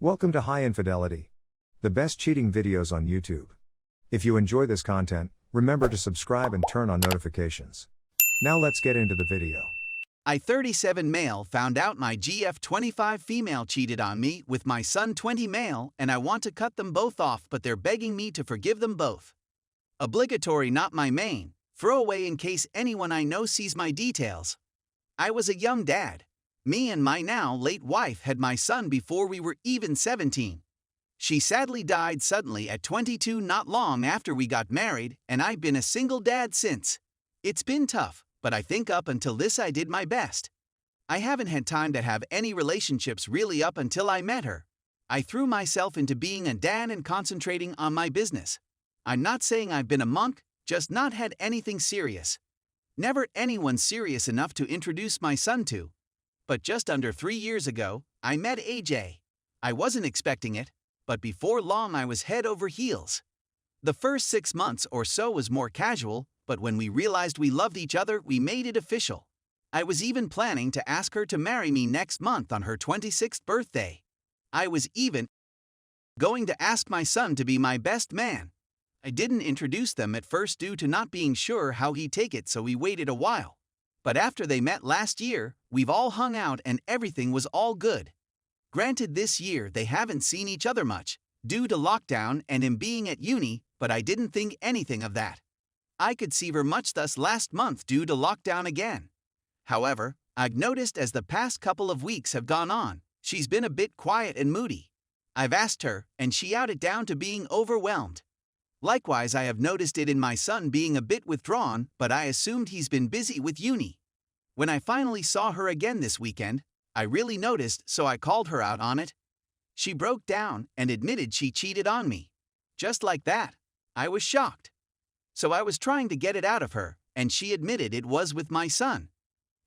Welcome to High Infidelity, the best cheating videos on YouTube. If you enjoy this content, remember to subscribe and turn on notifications. Now let's get into the video. I 37 male found out my GF 25 female cheated on me with my son 20 male and I want to cut them both off but they're begging me to forgive them both. Obligatory not my main, throwaway in case anyone I know sees my details. I was a young dad. Me and my now late wife had my son before we were even 17. She sadly died suddenly at 22 not long after we got married, and I've been a single dad since. It's been tough, but I think up until this I did my best. I haven't had time to have any relationships really up until I met her. I threw myself into being a dad and concentrating on my business. I'm not saying I've been a monk, just not had anything serious. Never anyone serious enough to introduce my son to. But just under 3 years ago, I met AJ. I wasn't expecting it, but before long I was head over heels. The first 6 months or so was more casual, but when we realized we loved each other, we made it official. I was even planning to ask her to marry me next month on her 26th birthday. I was even going to ask my son to be my best man. I didn't introduce them at first due to not being sure how he'd take it, so we waited a while. But after they met last year, we've all hung out and everything was all good. Granted, this year they haven't seen each other much, due to lockdown and him being at uni, but I didn't think anything of that. I could see her much thus last month due to lockdown again. However, I've noticed as the past couple of weeks have gone on, she's been a bit quiet and moody. I've asked her, and she outed down to being overwhelmed. Likewise, I have noticed it in my son being a bit withdrawn, but I assumed he's been busy with uni. When I finally saw her again this weekend, I really noticed, so I called her out on it. She broke down and admitted she cheated on me. Just like that. I was shocked. So I was trying to get it out of her, and she admitted it was with my son.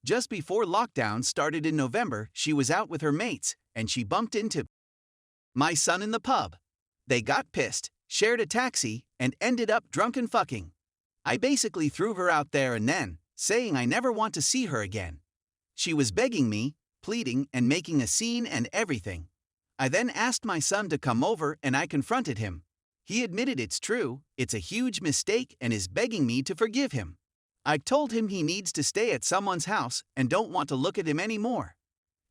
Just before lockdown started in November, she was out with her mates, and she bumped into my son in the pub. They got pissed, shared a taxi, and ended up drunken fucking. I basically threw her out there and then, saying I never want to see her again. She was begging me, pleading, and making a scene and everything. I then asked my son to come over and I confronted him. He admitted it's true, it's a huge mistake and is begging me to forgive him. I told him he needs to stay at someone's house and don't want to look at him anymore.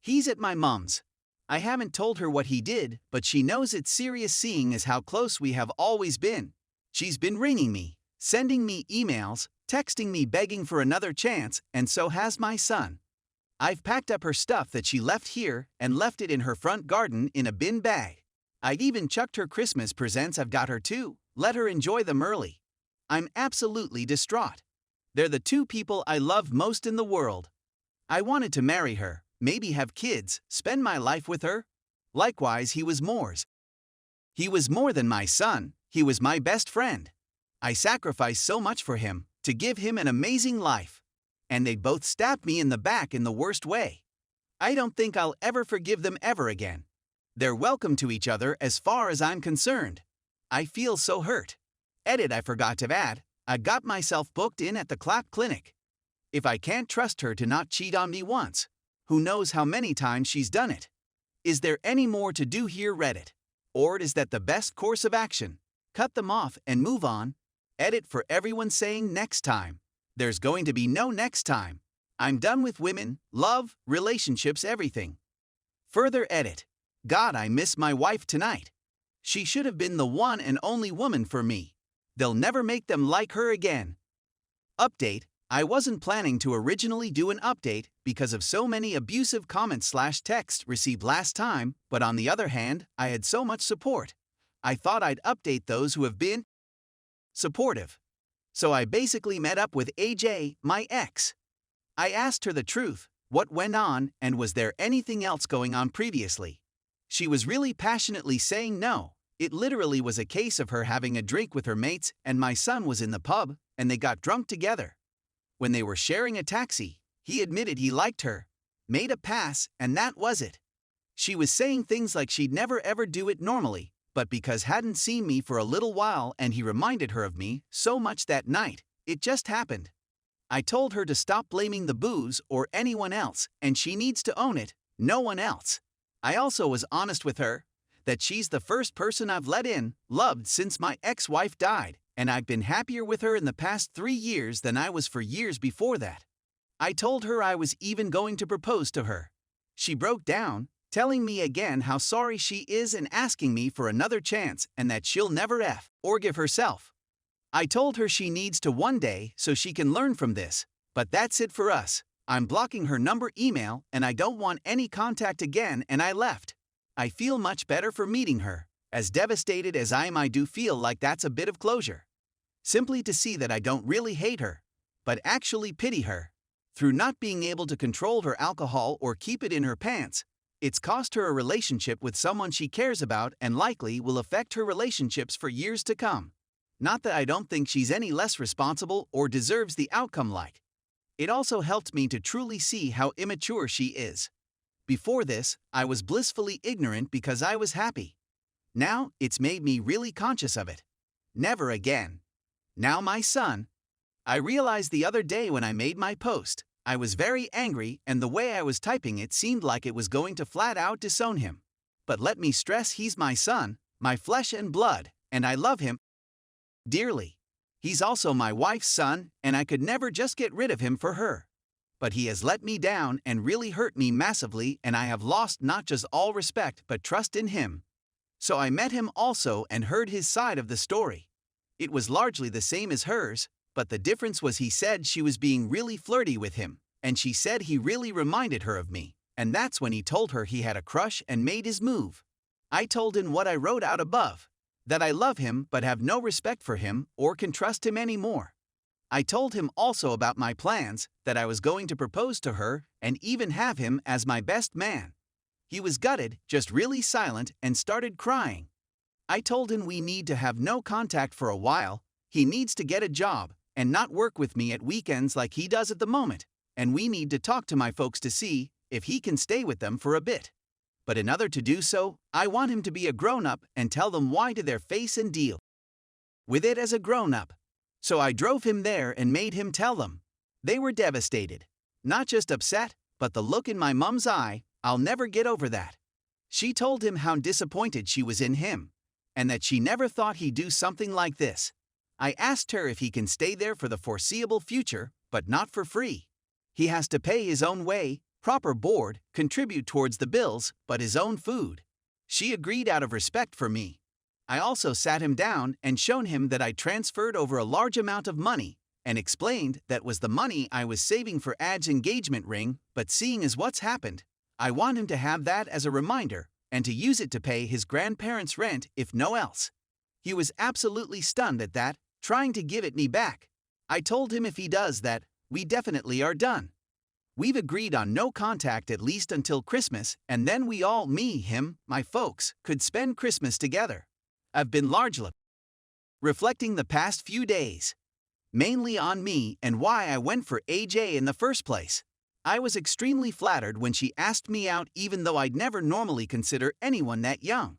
He's at my mom's. I haven't told her what he did, but she knows it's serious seeing as how close we have always been. She's been ringing me, sending me emails, texting me begging for another chance, and so has my son. I've packed up her stuff that she left here and left it in her front garden in a bin bag. I'd even chucked her Christmas presents I've got her too, let her enjoy them early. I'm absolutely distraught. They're the two people I love most in the world. I wanted to marry her, maybe have kids, spend my life with her. Likewise, he was Moore's. He was more than my son, he was my best friend. I sacrificed so much for him, to give him an amazing life. And they both stabbed me in the back in the worst way. I don't think I'll ever forgive them ever again. They're welcome to each other as far as I'm concerned. I feel so hurt. Edit, I forgot to add, I got myself booked in at the Clap Clinic. If I can't trust her to not cheat on me once, who knows how many times she's done it? Is there any more to do here, Reddit? Or is that the best course of action? Cut them off and move on. Edit, for everyone saying next time. There's going to be no next time. I'm done with women, love, relationships, everything. Further edit. God, I miss my wife tonight. She should have been the one and only woman for me. They'll never make them like her again. Update. I wasn't planning to originally do an update because of so many abusive comments/texts received last time, but on the other hand, I had so much support. I thought I'd update those who have been supportive. So I basically met up with AJ, my ex. I asked her the truth, what went on, and was there anything else going on previously. She was really passionately saying no. It literally was a case of her having a drink with her mates and my son was in the pub, and they got drunk together. When they were sharing a taxi, he admitted he liked her, made a pass, and that was it. She was saying things like she'd never ever do it normally, but because hadn't seen me for a little while and he reminded her of me so much that night, it just happened. I told her to stop blaming the booze or anyone else, and she needs to own it, no one else. I also was honest with her that she's the first person I've let in, loved since my ex-wife died, and I've been happier with her in the past 3 years than I was for years before that. I told her I was even going to propose to her. She broke down, telling me again how sorry she is and asking me for another chance and that she'll never forgive herself. I told her she needs to one day so she can learn from this, but that's it for us. I'm blocking her number, email, and I don't want any contact again, and I left. I feel much better for meeting her. As devastated as I am, I do feel like that's a bit of closure. Simply to see that I don't really hate her, but actually pity her. Through not being able to control her alcohol or keep it in her pants, it's cost her a relationship with someone she cares about and likely will affect her relationships for years to come. Not that I don't think she's any less responsible or deserves the outcome like. It also helped me to truly see how immature she is. Before this, I was blissfully ignorant because I was happy. Now, it's made me really conscious of it. Never again. Now my son. I realized the other day when I made my post, I was very angry and the way I was typing it seemed like it was going to flat out disown him. But let me stress, he's my son, my flesh and blood, and I love him dearly. He's also my wife's son, and I could never just get rid of him for her. But he has let me down and really hurt me massively, and I have lost not just all respect but trust in him. So I met him also and heard his side of the story. It was largely the same as hers, but the difference was he said she was being really flirty with him, and she said he really reminded her of me, and that's when he told her he had a crush and made his move. I told him what I wrote out above, that I love him but have no respect for him or can trust him anymore. I told him also about my plans, that I was going to propose to her and even have him as my best man. He was gutted, just really silent, and started crying. I told him we need to have no contact for a while, he needs to get a job and not work with me at weekends like he does at the moment, and we need to talk to my folks to see if he can stay with them for a bit. But in order to do so, I want him to be a grown-up and tell them why to their face and deal with it as a grown-up. So I drove him there and made him tell them. They were devastated. Not just upset, but the look in my mom's eye, I'll never get over that. She told him how disappointed she was in him, and that she never thought he'd do something like this. I asked her if he can stay there for the foreseeable future, but not for free. He has to pay his own way, proper board, contribute towards the bills, but his own food. She agreed out of respect for me. I also sat him down and shown him that I transferred over a large amount of money and explained that was the money I was saving for Ad's engagement ring, but seeing as what's happened, I want him to have that as a reminder and to use it to pay his grandparents' rent if no else. He was absolutely stunned at that, trying to give it me back. I told him if he does that, we definitely are done. We've agreed on no contact at least until Christmas, and then we all, me, him, my folks, could spend Christmas together. I've been largely reflecting the past few days, mainly on me and why I went for AJ in the first place. I was extremely flattered when she asked me out, even though I'd never normally consider anyone that young.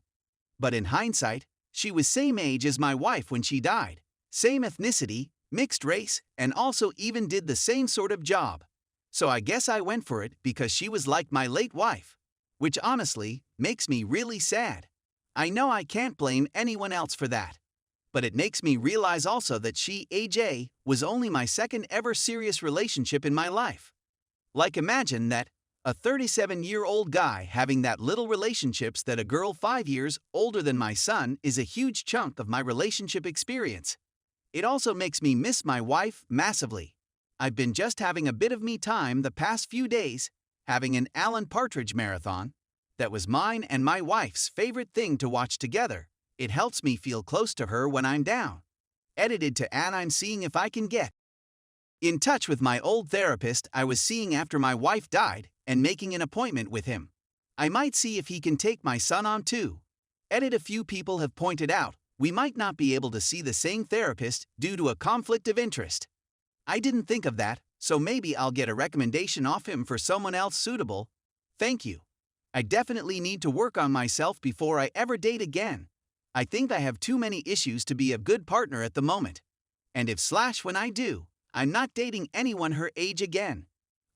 But in hindsight, she was same age as my wife when she died, same ethnicity, mixed race, and also even did the same sort of job. So I guess I went for it because she was like my late wife, which honestly makes me really sad. I know I can't blame anyone else for that. But it makes me realize also that she, AJ, was only my second ever serious relationship in my life. Like, imagine that, a 37-year-old guy having that little relationships that a girl 5 years older than my son is a huge chunk of my relationship experience. It also makes me miss my wife massively. I've been just having a bit of me time the past few days, having an Alan Partridge marathon. That was mine and my wife's favorite thing to watch together. It helps me feel close to her when I'm down. Edited to add, I'm seeing if I can get in touch with my old therapist I was seeing after my wife died and making an appointment with him. I might see if he can take my son on too. Edit, a few people have pointed out we might not be able to see the same therapist due to a conflict of interest. I didn't think of that, so maybe I'll get a recommendation off him for someone else suitable. Thank you. I definitely need to work on myself before I ever date again. I think I have too many issues to be a good partner at the moment. And if/when I do, I'm not dating anyone her age again.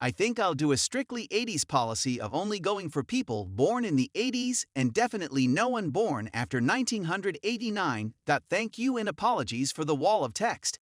I think I'll do a strictly 80s policy of only going for people born in the 80s and definitely no one born after 1989. Thank you and apologies for the wall of text.